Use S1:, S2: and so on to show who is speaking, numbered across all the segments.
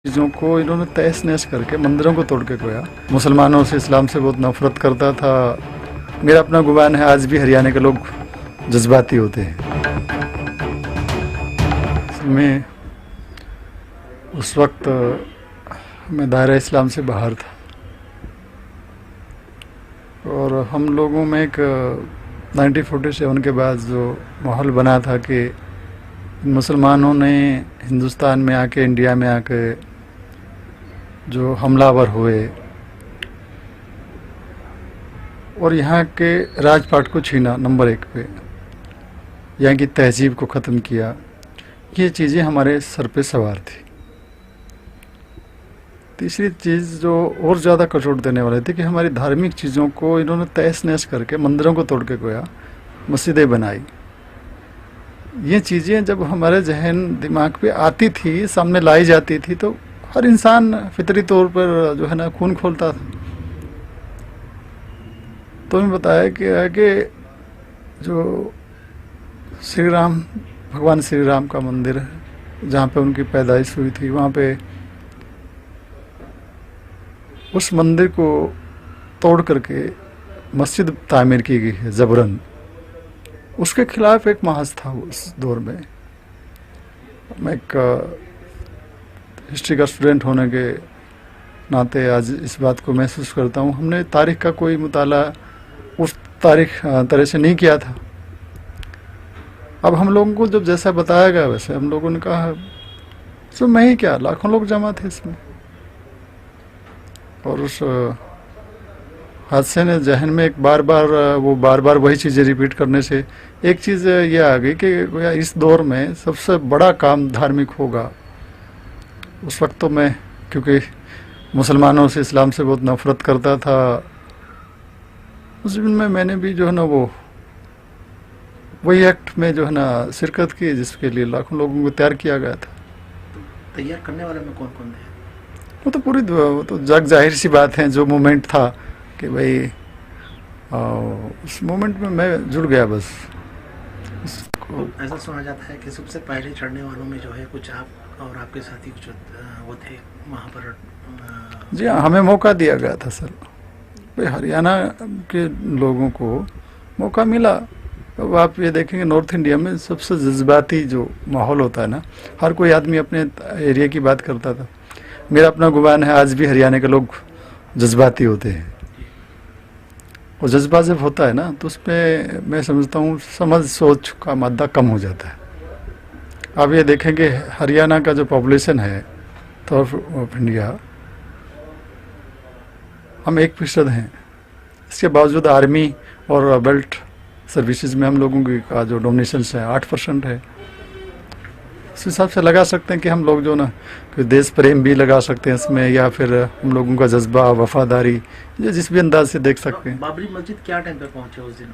S1: चीज़ों को इन्होंने तहस नहस करके मंदिरों को तोड़ के खोया। मुसलमानों से, इस्लाम से बहुत नफरत करता था। मेरा अपना गुमान है, आज भी हरियाणा के लोग जज्बाती होते हैं। मैं उस वक्त मैं दायरा इस्लाम से बाहर था और हम लोगों में एक 1947 के बाद जो माहौल बना था कि मुसलमानों ने हिंदुस्तान में आके, इंडिया में आके जो हमलावर हुए और यहाँ के राजपाट को छीना, नंबर 1 पे यहाँ की तहजीब को ख़त्म किया, ये चीज़ें हमारे सर पे सवार थी। तीसरी चीज़ जो और ज़्यादा कचोट देने वाली थी कि हमारी धार्मिक चीज़ों को इन्होंने तहस नहस करके मंदिरों को तोड़ के खोया, मस्जिदें बनाई। ये चीज़ें जब हमारे जहन दिमाग पे आती थी, सामने लाई जाती थी, तो हर इंसान फितरी तौर पर जो है ना खून खोलता था। तो मैं बताया कि जो श्री राम, भगवान श्री राम का मंदिर है, जहाँ पे उनकी पैदाइश हुई थी, वहाँ पे उस मंदिर को तोड़ करके मस्जिद तामीर की गई है जबरन। उसके खिलाफ एक महाज था उस दौर में। मैं एक हिस्ट्री का स्टूडेंट होने के नाते आज इस बात को महसूस करता हूँ। हमने तारीख़ का कोई मुताला उस तारीख़ तरह से नहीं किया था। अब हम लोगों को जब जैसा बताया गया वैसे हम लोगों ने कहा, तो मैं ही क्या, लाखों लोग जमा थे इसमें। और उस हादसे ने जहन में एक बार बार वही चीज़ें रिपीट करने से एक चीज़ ये आ गई कि गोया इस दौर में सबसे बड़ा काम धार्मिक होगा। उस वक्त तो मैं, क्योंकि मुसलमानों से, इस्लाम से बहुत नफरत करता था, उस दिन में मैंने भी जो है ना वही एक्ट में जो है ना शिरकत की जिसके लिए लाखों लोगों को तैयार किया गया था।
S2: तैयार करने वाले में कौन कौन थे?
S1: वो तो जग जाहिर सी बात है, जो मोमेंट था कि भाई उस मोमेंट में मैं जुड़ गया बस।
S2: तो ऐसा सुना जाता है कि सबसे पहले चढ़ने वालों में जो है कुछ आप और आपके साथी कुछ वो थे वहाँ पर।
S1: जी हाँ, हमें मौका दिया गया था सर। भाई हरियाणा के लोगों को मौका मिला। अब आप ये देखेंगे नॉर्थ इंडिया में सबसे जज्बाती जो माहौल होता है ना, हर कोई आदमी अपने एरिया की बात करता था। मेरा अपना गुमान है, आज भी हरियाणा के लोग जज्बाती होते हैं। और जज्बा जब होता है ना तो उसमें मैं समझता हूँ समझ सोच का मादा कम हो जाता है। आप ये देखेंगे हरियाणा का जो पॉपुलेशन है नॉर्थ ऑफ इंडिया, हम 1% हैं। इसके बावजूद आर्मी और बेल्ट सर्विसेज में हम लोगों की का जो डोमिनेशंस है 8% है। उस हिसाब से लगा सकते हैं कि हम लोग जो ना कि देश प्रेम भी लगा सकते हैं इसमें, या फिर हम लोगों का जज्बा, वफादारी, ये जिस भी अंदाज से देख सकते हैं।
S2: बाबरी मस्जिद क्या टाइम पे पहुंचे उस दिन?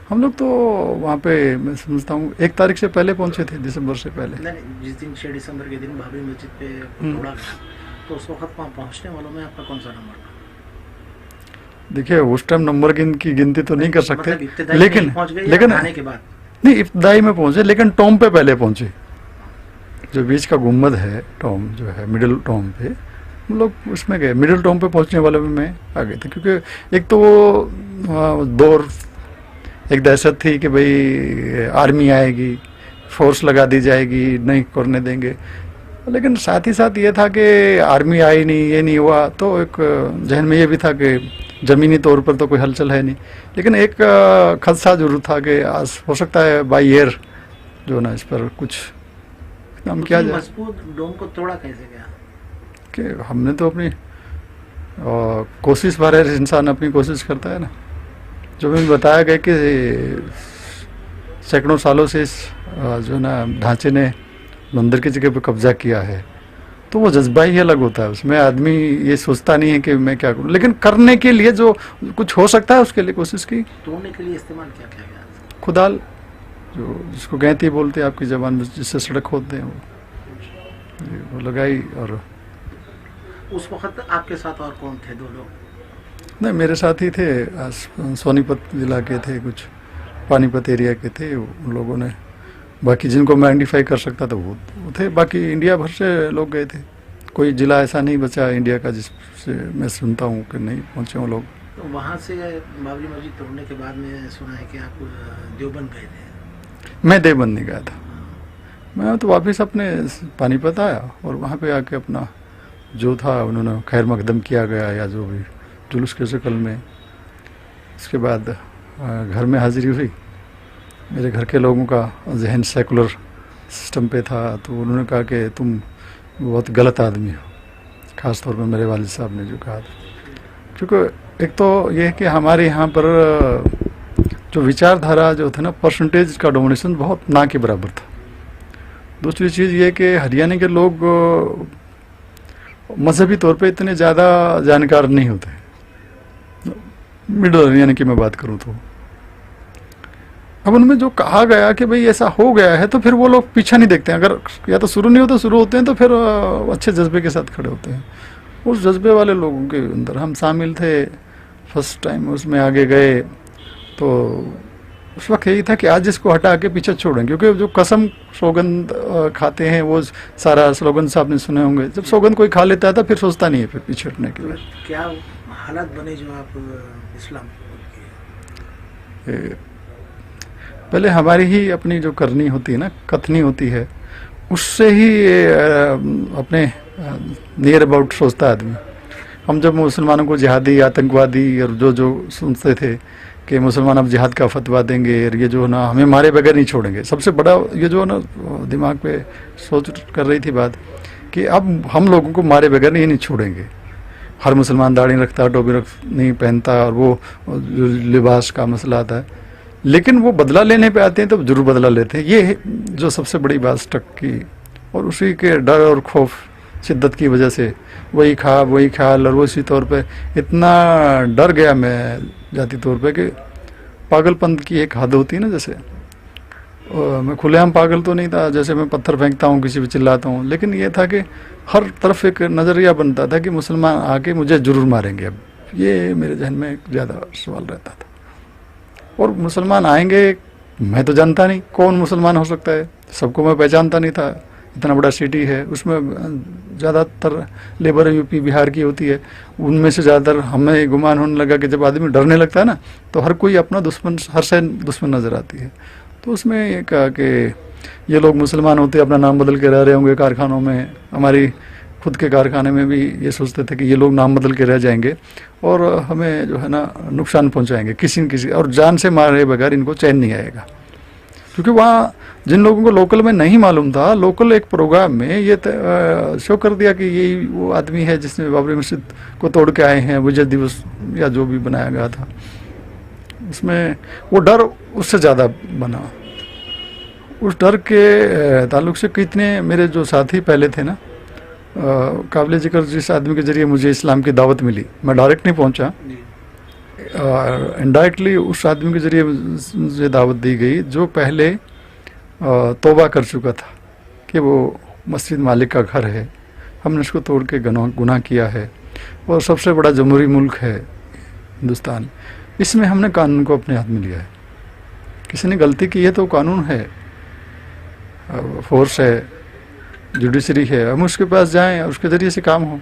S1: हम लोग तो वहाँ पे मैं समझता हूँ 1 तारीख से पहले पहुँचे थे, दिसंबर से पहले।
S2: नहीं, जिस दिन 6 दिसंबर के दिन बाबरी मस्जिद पे तोड़ा गया, तो उस वक्त वहाँ पहुँचने वालों में आपका कौन सा नंबर था?
S1: देखिए उस टाइम नंबर की गिनती तो नहीं कर सकते,
S2: मतलब
S1: लेकिन
S2: आने के बाद
S1: नहीं, इब्तदाई में पहुँचे, लेकिन टॉम पे पहले पहुँचे। जो बीच का गुम्बद है, टॉम जो है, मिडिल टॉम पे हम लोग उसमें गए। मिडिल टॉम पे पहुंचने वाले में मैं आ गए थे, क्योंकि एक तो वो दौर एक दहशत थी कि भाई आर्मी आएगी, फोर्स लगा दी जाएगी, नहीं करने देंगे। लेकिन साथ ही साथ ये था कि आर्मी आई नहीं, ये नहीं हुआ, तो एक जहन में ये भी था कि ज़मीनी तौर पर तो कोई हलचल है नहीं। लेकिन एक खदशा जरूर था कि आज हो सकता है बाई एयर जो ना इस पर कुछ हम क्या जाए।
S2: मजबूत डोम को तोड़ा कैसे गया?
S1: कि हमने तो अपनी कोशिश भर है, इंसान अपनी कोशिश करता है ना। जो मैंने बताया गया कि सैकड़ों सालों से इस जो ना ढांचे ने मंदिर की जगह पे कब्जा किया है, तो वो जज्बा ही अलग होता है। उसमें आदमी ये सोचता नहीं है कि मैं क्या करूं, लेकिन करने के लिए जो कुछ हो सकता है उसके लिए कोशिश की।
S2: तोड़ने के लिए इस्तेमाल क्या किया गया?
S1: खुदाल, जो जिसको गैंती बोलते हैं आपकी जबान में, जिससे सड़क खोदते हैं, वो लगाई। और
S2: उस वक्त आपके साथ और कौन थे? 2 लोग?
S1: नहीं, मेरे साथ ही थे, सोनीपत जिला के थे, कुछ पानीपत एरिया के थे उन लोगों ने। बाकी जिनको मैं आइडेंटिफाई कर सकता था वो थे, बाकी इंडिया भर से लोग गए थे। कोई जिला ऐसा नहीं बचा इंडिया का जिससे मैं सुनता हूँ कि नहीं पहुँचे वो लोग।
S2: तो वहाँ से बाबरी मस्जिद तोड़ने के बाद में सुना है कि आप देवबंद गए थे।
S1: मैं देवबंद नहीं गया था, मैं तो वापस अपने पानीपत आया और वहाँ पे आके अपना जो था उन्होंने खैर मकदम किया गया या जो भी जुलूस के शक्ल में। इसके बाद घर में हाजिरी हुई। मेरे घर के लोगों का जहन सेकुलर सिस्टम पे था, तो उन्होंने कहा कि तुम बहुत गलत आदमी हो, ख़ास तौर पे मेरे वालिद साहब ने जो कहा था। क्योंकि एक तो ये है कि हमारे यहाँ पर जो विचारधारा जो था ना, परसेंटेज का डोमिनेशन बहुत ना के बराबर था। दूसरी चीज़ ये कि हरियाणा के लोग मजहबी तौर पे इतने ज़्यादा जानकार नहीं होते, मिडिल हरियाणा की मैं बात करूँ तो। अब उनमें जो कहा गया कि भाई ऐसा हो गया है, तो फिर वो लोग पीछा नहीं देखते हैं। अगर या तो शुरू नहीं हो तो शुरू होते हैं, तो फिर अच्छे जज्बे के साथ खड़े होते हैं। उस जज्बे वाले लोगों के अंदर हम शामिल थे। फर्स्ट टाइम उसमें आगे गए तो उस वक्त यही था कि आज इसको हटा के पीछे छोड़ें, क्योंकि जो कसम सौगंध खाते हैं वो सारा स्लोगन साहब ने सुने होंगे। जब सौगंध कोई खा लेता है तो फिर सोचता नहीं है फिर पीछे हटने के बाद।
S2: क्या हालात बने जो आप इस्लाम
S1: पहले हमारी ही अपनी जो करनी होती है ना, कथनी होती है, उससे ही अपने नियर अबाउट सोचता आदमी। हम जब मुसलमानों को जिहादी आतंकवादी और जो सुनते थे कि मुसलमान अब जिहाद का फतवा देंगे और ये जो ना हमें मारे बगैर नहीं छोड़ेंगे, सबसे बड़ा ये जो ना दिमाग पे सोच कर रही थी बात कि अब हम लोगों को मारे बगैर नहीं छोड़ेंगे। हर मुसलमान दाढ़ी रखता, टोपी नहीं पहनता, और वो लिबास का मसला आता है, लेकिन वो बदला लेने पे आते हैं तो जरूर बदला लेते हैं। ये जो सबसे बड़ी बात स्टक की, और उसी के डर और खौफ शिद्दत की वजह से वही ख्वाब वही ख्याल, और वो इसी तौर पे इतना डर गया मैं जाती तौर पे कि पागलपन की एक हद होती है ना, जैसे मैं खुलेआम पागल तो नहीं था, जैसे मैं पत्थर फेंकता हूँ, किसी पे चिल्लाता हूँ, लेकिन ये था कि हर तरफ एक नज़रिया बनता था कि मुसलमान आके मुझे जरूर मारेंगे। अब ये मेरे जहन में ज़्यादा सवाल रहता था। और मुसलमान आएंगे, मैं तो जानता नहीं कौन मुसलमान हो सकता है, सबको मैं पहचानता नहीं था। इतना बड़ा सिटी है, उसमें ज़्यादातर लेबर यूपी बिहार की होती है, उनमें से ज़्यादातर हमें गुमान होने लगा कि जब आदमी डरने लगता है ना, तो हर कोई अपना दुश्मन, हर से दुश्मन नज़र आती है। तो उसमें ये कहा कि ये लोग मुसलमान होते अपना नाम बदल के रह रहे होंगे कारखानों में, हमारी खुद के कारखाने में भी ये सोचते थे कि ये लोग नाम बदल के रह जाएंगे और हमें जो है ना नुकसान पहुंचाएंगे किसी न किसी, और जान से मारे बगैर इनको चैन नहीं आएगा। क्योंकि वहाँ जिन लोगों को लोकल में नहीं मालूम था, लोकल एक प्रोग्राम में ये शो कर दिया कि यही वो आदमी है जिसने बाबरी मस्जिद को तोड़ के आए हैं, विजय दिवस या जो भी बनाया गया था, उसमें वो डर उससे ज़्यादा बना। उस डर के ताल्लुक से कितने मेरे जो साथी पहले थे ना, काबिल जिक्र जिस आदमी के जरिए मुझे इस्लाम की दावत मिली, मैं डायरेक्ट नहीं पहुंचा, इनडायरेक्टली उस आदमी के जरिए मुझे दावत दी गई जो पहले तौबा कर चुका था कि वो मस्जिद मालिक का घर है, हमने इसको तोड़ के गुनाह किया है, और सबसे बड़ा जमहूरी मुल्क है हिंदुस्तान, इसमें हमने कानून को अपने हाथ में लिया है। किसी ने गलती की है तो कानून है, फोर्स है, जुडिशरी है, हम उसके पास जाएं और उसके ज़रिए से काम हो।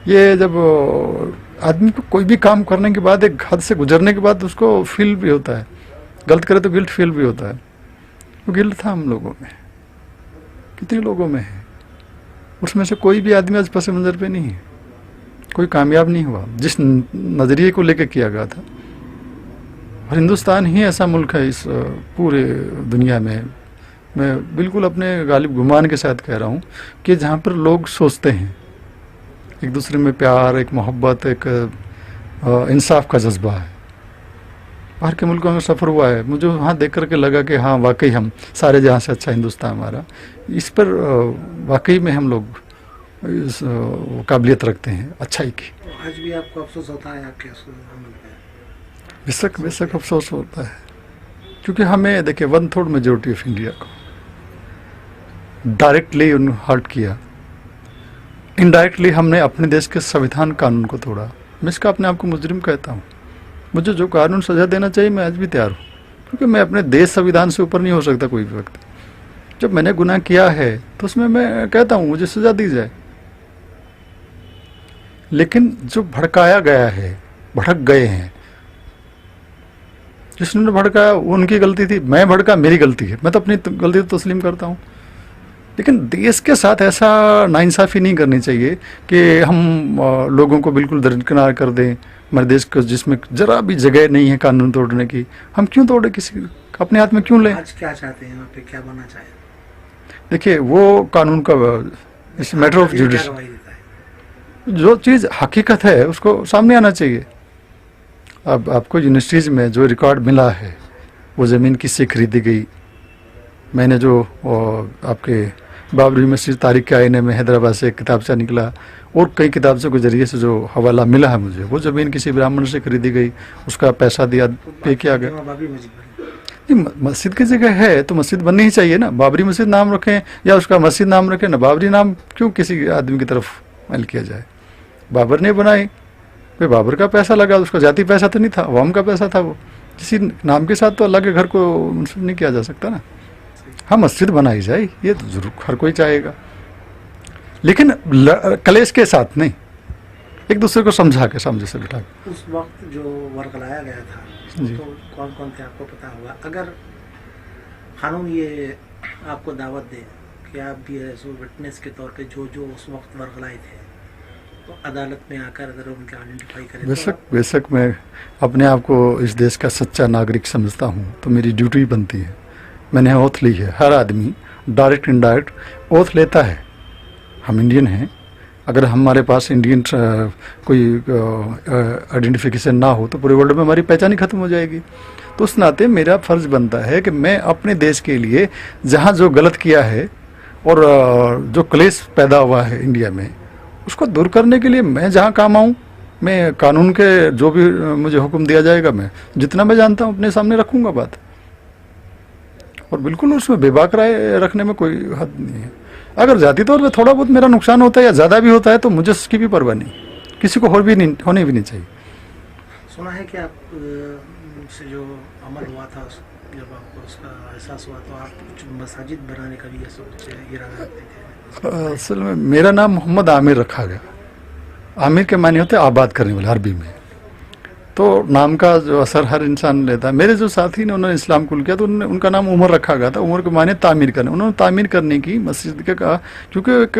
S1: ये जब आदमी को कोई भी काम करने के बाद, एक हद से गुजरने के बाद उसको फील भी होता है, गलत करे तो गिल्ट फील भी होता है। वो गिल्ट था हम लोगों में, कितने लोगों में है, उसमें से कोई भी आदमी आज पस मंज़र पे नहीं है, कोई कामयाब नहीं हुआ जिस नज़रिए को लेकर किया गया था। और हिंदुस्तान ही ऐसा मुल्क है इस पूरे दुनिया में, मैं बिल्कुल अपने गालिब गुमान के साथ कह रहा हूँ, कि जहाँ पर लोग सोचते हैं एक दूसरे में प्यार, एक मोहब्बत, एक इंसाफ का जज्बा है। बाहर के मुल्कों में सफ़र हुआ है, मुझे वहाँ देख करके लगा कि हाँ वाकई हम सारे जहाँ से अच्छा हिंदुस्तान हमारा, इस पर वाकई में हम लोग इस काबिलियत रखते हैं अच्छाई की।
S2: आज भी आपको अफसोस होता है आपके अमल पे?
S1: बेशक बेशक अफसोस होता है, क्योंकि हमें देखिए 1/3 मेजोरिटी ऑफ इंडिया को डायरेक्टली हर्ट किया, इनडायरेक्टली हमने अपने देश के संविधान कानून को तोड़ा। मैं इसका अपने आप को मुजरिम कहता हूँ, मुझे जो कानून सजा देना चाहिए मैं आज भी तैयार हूँ, क्योंकि मैं अपने देश संविधान से ऊपर नहीं हो सकता कोई भी वक्त। जब मैंने गुनाह किया है तो उसमें मैं कहता हूँ मुझे सजा दी जाए, लेकिन जो भड़काया गया है, भड़क गए हैं, जिसने भड़काया उनकी गलती थी, मैं भड़का मेरी गलती है, मैं तो अपनी गलती तो तस्लीम करता हूँ। लेकिन देश के साथ ऐसा नाइंसाफ़ी नहीं करनी चाहिए कि हम लोगों को बिल्कुल दरकिनार कर दें। हमारे देश को जिसमें जरा भी जगह नहीं है कानून तोड़ने की, हम क्यों तोड़े, किसी अपने हाथ में क्यों लें?
S2: आज क्या चाहते हैं, आप क्या बनना चाहें?
S1: देखिए, वो कानून का इस मैटर ऑफ जुडिस, जो चीज़ हकीकत है उसको सामने आना चाहिए। अब आपको यूनिवर्सिटीज़ में जो रिकॉर्ड मिला है, वो ज़मीन किससे खरीदी गई, मैंने जो आपके बाबरी मस्जिद तारीख के आईने में हैदराबाद से एक किताबचा निकला और कई किताबों के ज़रिए से जो हवाला मिला है मुझे, वो ज़मीन किसी ब्राह्मण से खरीदी गई, उसका पैसा दिया, पे किया गया। मस्जिद की जगह है तो मस्जिद बननी ही चाहिए ना। बाबरी मस्जिद नाम रखें या उसका मस्जिद नाम रखें ना, बाबरी नाम क्यों किसी आदमी की तरफ मैल किया जाए? बाबर ने बनाई, भाई बाबर का पैसा लगा, उसका जाति पैसा तो नहीं था, अवाम का पैसा था। वो किसी नाम के साथ तो अल्लाह के घर को मुंसब नहीं किया जा सकता ना। हाँ, मस्जिद बनाई जाए, ये तो जरूर हर कोई चाहेगा, लेकिन कलेश के साथ नहीं, एक दूसरे को समझा के, समझे से बिठा के।
S2: उस वक्त जो वर्गलाया गया था तो कौन कौन थे आपको पता होगा? अगर कानून ये आपको दावत दे कि आप भी एज विटनेस के तौर पे जो जो उस वक्त वर्गलाए थे, तो अदालत में आकर अगर उनके आइडेंटिफाई करें,
S1: बेशक मैं अपने आप को इस देश का सच्चा नागरिक समझता हूँ, तो मेरी ड्यूटी बनती है। मैंने ओथ ली है। हर आदमी डायरेक्ट इनडायरेक्ट ओथ लेता है। हम इंडियन हैं, अगर हमारे पास इंडियन कोई आइडेंटिफिकेशन ना हो तो पूरे वर्ल्ड में हमारी पहचान ही खत्म हो जाएगी। तो उस नाते मेरा फ़र्ज़ बनता है कि मैं अपने देश के लिए जहाँ जो गलत किया है और जो क्लेश पैदा हुआ है इंडिया में, उसको दूर करने के लिए मैं जहाँ काम आऊँ, मैं कानून के जो भी मुझे हुक्म दिया जाएगा, मैं जितना मैं जानता हूँ अपने सामने रखूँगा बात, और बिल्कुल उसमें बेबाक राय रखने में कोई हद नहीं है। अगर जाती तौर पे थोड़ा बहुत मेरा नुकसान होता है या ज़्यादा भी होता है तो मुझे उसकी भी परवाह नहीं, किसी को होनी भी नहीं चाहिए।
S2: सुना है कि आप से जो अमल हुआ था, जब आपको उसका एहसास हुआ तो आप कुछ मसाजिद बनाने का भी इरादा रखते थे?
S1: असल में मेरा नाम मोहम्मद आमिर रखा गया। आमिर के माने होते आबाद करने वाले अरबी में, तो नाम का जो असर हर इंसान लेता है। मेरे जो साथी ने उन्होंने इस्लाम कुल किया तो उनका नाम उमर रखा गया था। उमर के माने तामीर करने, उन्होंने तामीर करने की मस्जिद के कहा, क्योंकि एक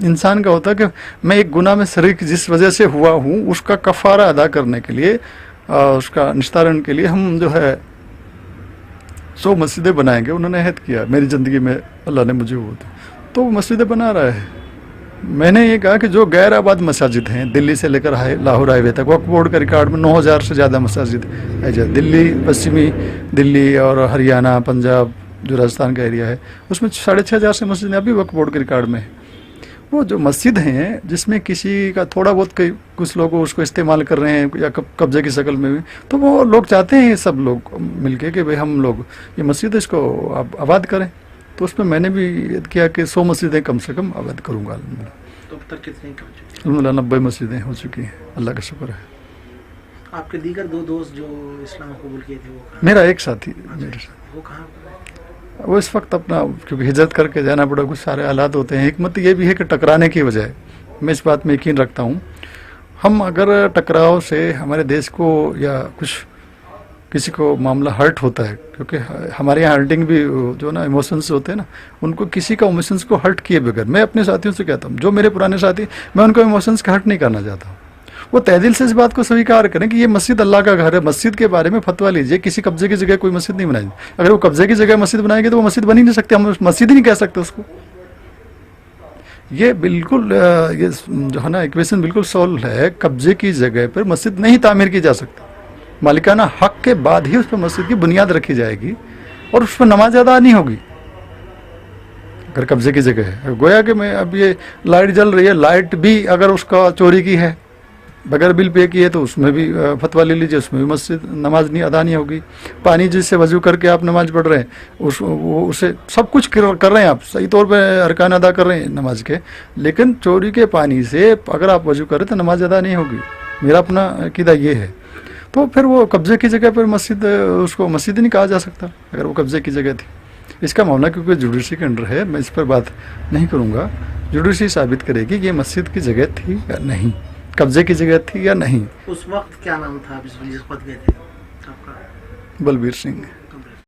S1: इंसान का होता है कि मैं एक गुनाह में शरीक जिस वजह से हुआ हूँ उसका कफ़ारा अदा करने के लिए, उसका निस्तारण के लिए हम जो है 100 मस्जिदें बनाएंगे। उन्होंने अहद किया, मेरी ज़िंदगी में अल्लाह ने मुझे वो तो मस्जिदें बना रहा है। मैंने ये कहा कि जो गैर आबाद मसाजिद हैं, दिल्ली से लेकर लाहौर हाईवे तक, वक्फ बोर्ड के रिकॉर्ड में 9000 से ज़्यादा मसाजिद है। दिल्ली, पश्चिमी दिल्ली और हरियाणा, पंजाब, जो राजस्थान का एरिया है, उसमें 6500 से मस्जिदें अभी वक्फ बोर्ड के रिकॉर्ड में है। वो जो मस्जिद हैं जिसमें किसी का थोड़ा बहुत कुछ लोग उसको इस्तेमाल कर रहे हैं या कब्जे की शक्ल में भी, तो वो लोग चाहते हैं सब लोग मिलके कि भाई हम लोग ये मस्जिद इसको आबाद करें। तो उसमें मैंने भी किया कि 100 मस्जिदें कम से कम आबाद करूँगा।
S2: तो अब तक कितनी हो चुकी?
S1: 90 मस्जिदें हो चुकी हैं, अल्लाह का शुक्र है।
S2: आपके दीगर 2 दोस्त जो इस्लाम कबूल किए थे वो कहाँ?
S1: मेरा एक साथी, मेरे साथ,
S2: वो कहाँ?
S1: वो इस वक्त अपना, क्योंकि हिजरत करके जाना पड़ा, कुछ सारे हालात होते हैं। हिकमत ये भी है कि टकराने की बजाय, मैं इस बात में यकीन रखता हूँ, हम अगर टकराव से हमारे देश को या कुछ किसी को मामला हर्ट होता है, क्योंकि हमारे यहाँ हर्टिंग भी जो ना इमोशंस होते हैं ना, उनको किसी का इमोशंस को हर्ट किए बगैर, मैं अपने साथियों से कहता हूँ, जो मेरे पुराने साथी, मैं उनको इमोशंस का हर्ट नहीं करना चाहता हूँ। वो तहदिल से इस बात को स्वीकार करें कि ये मस्जिद अल्लाह का घर है। मस्जिद के बारे में फतवा लीजिए, किसी कब्जे की जगह कोई मस्जिद नहीं बनाएगी। अगर वो कब्जे की जगह मस्जिद बनाएंगे तो वो मस्जिद बन ही नहीं सकती, हम मस्जिद ही नहीं कह सकते उसको। ये बिल्कुल ये जो है ना इक्वेशन बिल्कुल सॉल्व है। कब्जे की जगह पर मस्जिद नहीं तामीर की जा सकती, मालिकाना हक के बाद ही उस पर मस्जिद की बुनियाद रखी जाएगी और उस पर नमाज अदा नहीं होगी। अगर कब्जे की जगह है, गोया कि मैं अब ये लाइट जल रही है, लाइट भी अगर उसका चोरी की है, बगैर बिल पे की है, तो उसमें भी फतवा ले लीजिए, उसमें भी मस्जिद नमाज नहीं अदा नहीं होगी। पानी जिससे वजू करके आप नमाज पढ़ रहे हैं, उसे सब कुछ कर रहे हैं, आप सही तौर पे अरकान अदा कर रहे हैं नमाज के, लेकिन चोरी के पानी से अगर आप वजू करें तो नमाज अदा नहीं होगी। मेरा अपना अकीदा ये है। तो फिर वो कब्जे की जगह पर मस्जिद, उसको मस्जिद नहीं कहा जा सकता अगर वो कब्जे की जगह थी। इसका मामला क्योंकि जुडिशरी के अंडर है, मैं इस पर बात नहीं करूँगा। जुडिशरी साबित करेगी कि ये मस्जिद की जगह थी या नहीं। कब्जे की जगह थी या नहीं।
S2: उस वक्त क्या नाम था जिस वक्त गए थे आपका?
S1: बलबीर सिंह।